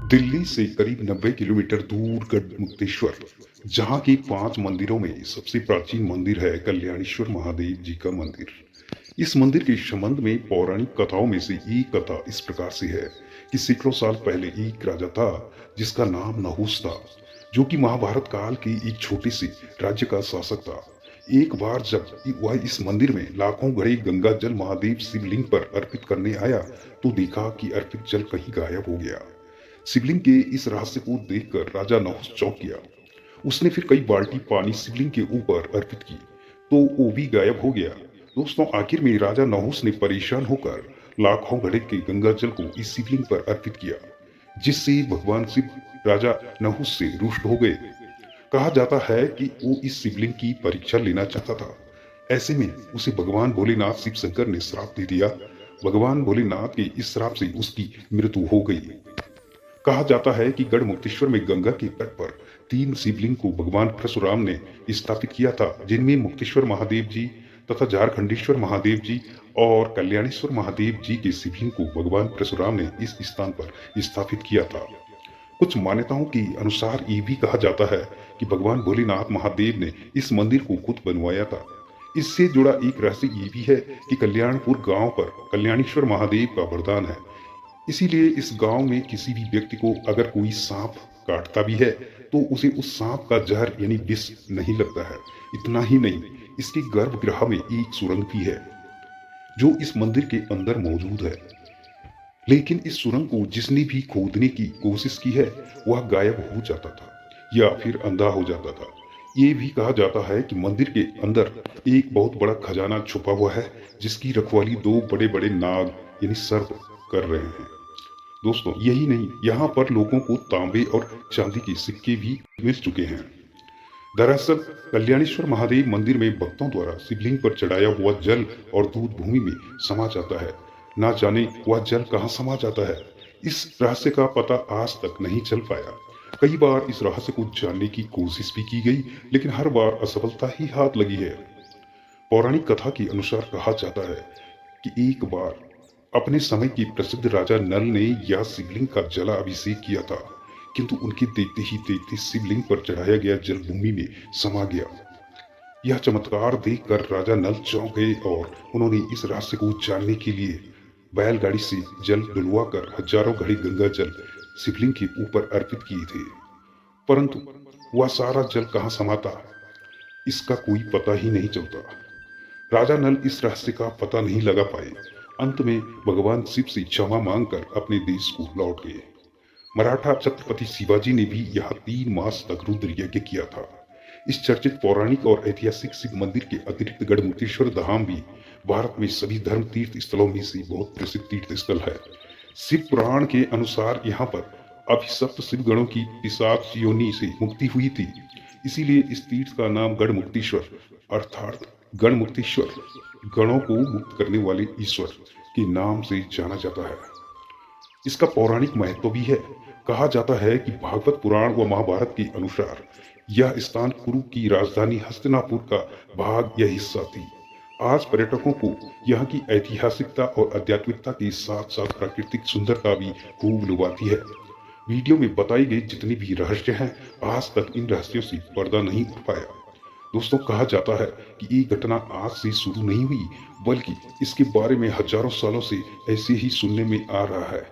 दिल्ली से करीब 90 किलोमीटर दूर गढ़मुक्तेश्वर, जहाँ के 5 मंदिरों में सबसे प्राचीन मंदिर है कल्याणेश्वर महादेव जी का मंदिर। इस मंदिर के संबंध में पौराणिक कथाओं में से एक कथा इस प्रकार से है कि सैकड़ों साल पहले एक राजा था जिसका नाम नहुस था, जो कि महाभारत काल के एक छोटे से राज्य का शासक था। एक बार जब वह इस मंदिर में लाखों घड़े गंगा जल महादेव शिवलिंग पर अर्पित करने आया, तो देखा कि अर्पित जल कहीं गायब हो गया। शिवलिंग के इस रहस्य को देखकर राजा नहुस चौंक गया। उसने फिर कई बाल्टी पानी शिवलिंग के ऊपर अर्पित की, तो वो भी गायब हो गया। दोस्तों, आखिर में राजा नहुस ने परेशान होकर लाखों घड़े के गंगा जल को इस शिवलिंग पर अर्पित किया, जिससे भगवान शिव राजा नहुस से रुष्ट हो गए। कहा जाता है कि वो इस शिवलिंग की परीक्षा लेना चाहता था। ऐसे में उसे भगवान भोलेनाथ शिव शंकर ने श्राप दे दिया। भगवान भोलेनाथ के इस श्राप से उसकी मृत्यु हो गई। कहा जाता है कि गढ़मुक्तेश्वर में गंगा के तट पर 3 शिवलिंग को भगवान परशुराम ने स्थापित किया था, जिनमें मुक्तेश्वर महादेव जी तथा झारखंडेश्वर महादेव जी और कल्याणेश्वर महादेव जी के शिवलिंग को भगवान परशुराम ने इस स्थान पर स्थापित किया था। कुछ मान्यताओं के अनुसार ये भी कहा जाता है कि भगवान भोलेनाथ महादेव ने इस मंदिर को खुद बनवाया था। इससे जुड़ा एक रहस्य ये भी है कि कल्याणपुर गांव पर कल्याणेश्वर महादेव का वरदान है। इसीलिए इस गांव में किसी भी व्यक्ति को अगर कोई सांप काटता भी है, तो उसे उस सांप का जहर यानी विष नहीं लगता है। इतना ही नहीं, इसके गर्भगृह में एक सुरंग भी है जो इस मंदिर के अंदर मौजूद है। लेकिन इस सुरंग को जिसने भी खोदने की कोशिश की है, वह गायब हो जाता था या फिर अंधा हो जाता था। ये भी कहा जाता है कि मंदिर के अंदर एक बहुत बड़ा खजाना छुपा हुआ है, जिसकी रखवाली 2 बड़े बड़े नाग यानी सर्प कर रहे हैं। दोस्तों, यही नहीं, यहाँ पर लोगों को तांबे और चांदी के सिक्के भी मिल चुके हैं। दरअसल कल्याणेश्वर महादेव मंदिर में भक्तों द्वारा शिवलिंग पर चढ़ाया हुआ जल और दूध भूमि में समा जाता है। ना जाने वह जल कहाँ समा जाता है। इस रहस्य का पता आज तक नहीं चल पाया। कई बार इस रहस्य को जानने की कोशिश भी की गई, लेकिन हर बार असफलता ही हाथ लगी है। पौराणिक कथा के अनुसार कहा जाता है कि एक बार अपने समय के प्रसिद्ध राजा नल ने यह शिवलिंग का जलाभिषेक किया था, किंतु उनके देखते ही देखते शिवलिंग पर चढ़ाया गया जल भूमि में समा गया। यह चमत्कार देखकर राजा नल चौंक गए और उन्होंने इस रहस्य को जानने के लिए बैलगाड़ी से जल डुलवाकर हजारों घड़े गंगा जल शिवलिंग के ऊपर अर्पित किए थे। परंतु वह सारा जल कहाँ समाता, इसका कोई पता ही नहीं चलता। राजा नल इस रहस्य का पता नहीं लगा पाए। अंत में भगवान शिव से क्षमा मांगकर अपने देश को लौट गए। मराठा छत्रपति शिवाजी ने भी यहाँ 3 मास तक रुद्र यज्ञ किया था। इस चर्चित पौराणिक और ऐतिहासिक शिव मंदिर के अतिरिक्त गढ़मुक्तेश्वर धाम भी भारत में सभी धर्म तीर्थ स्थलों में से बहुत प्रसिद्ध तीर्थ स्थल है। शिव पुराण के अनुसार यहाँ पर अभिशप्त शिव गणों की पिशाच योनि से मुक्ति हुई थी। इसीलिए इस तीर्थ का नाम गढ़मुक्तेश्वर अर्थात गणमुक्तेश्वर, गणों को मुक्त करने वाले ईश्वर के नाम से जाना जाता है। इसका पौराणिक महत्व भी है। कहा जाता है कि भागवत पुराण व महाभारत के अनुसार यह स्थान कुरु की राजधानी हस्तिनापुर का भाग या हिस्सा थी। आज पर्यटकों को यहाँ की ऐतिहासिकता और आध्यात्मिकता के साथ साथ प्राकृतिक सुंदरता भी खूब लुभाती है। वीडियो में बताई गई जितने भी रहस्य हैं, आज तक इन रहस्यों से पर्दा नहीं उठ पाया। दोस्तों, कहा जाता है कि ये घटना आज से शुरू नहीं हुई, बल्कि इसके बारे में हजारों सालों से ऐसे ही सुनने में आ रहा है,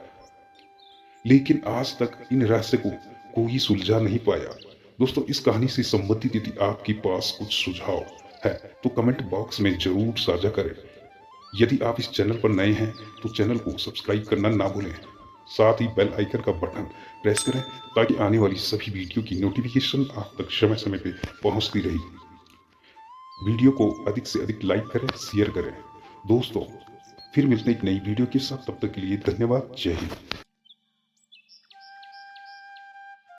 लेकिन आज तक इन रहस्य को कोई सुलझा नहीं पाया। दोस्तों, इस कहानी से संबंधित यदि आपके पास कुछ सुझाव है तो कमेंट बॉक्स में जरूर साझा करें। यदि आप इस चैनल पर नए हैं तो चैनल को सब्सक्राइब करना ना भूलें। साथ ही बेल आइकन का बटन प्रेस करें ताकि आने वाली सभी वीडियो की नोटिफिकेशन आप तक समय समय पे पहुंचती रही। वीडियो को अधिक से अधिक लाइक करें, शेयर करें। दोस्तों, फिर मिलते हैं एक नई वीडियो के साथ। तब तक के लिए धन्यवाद। जय हिंद।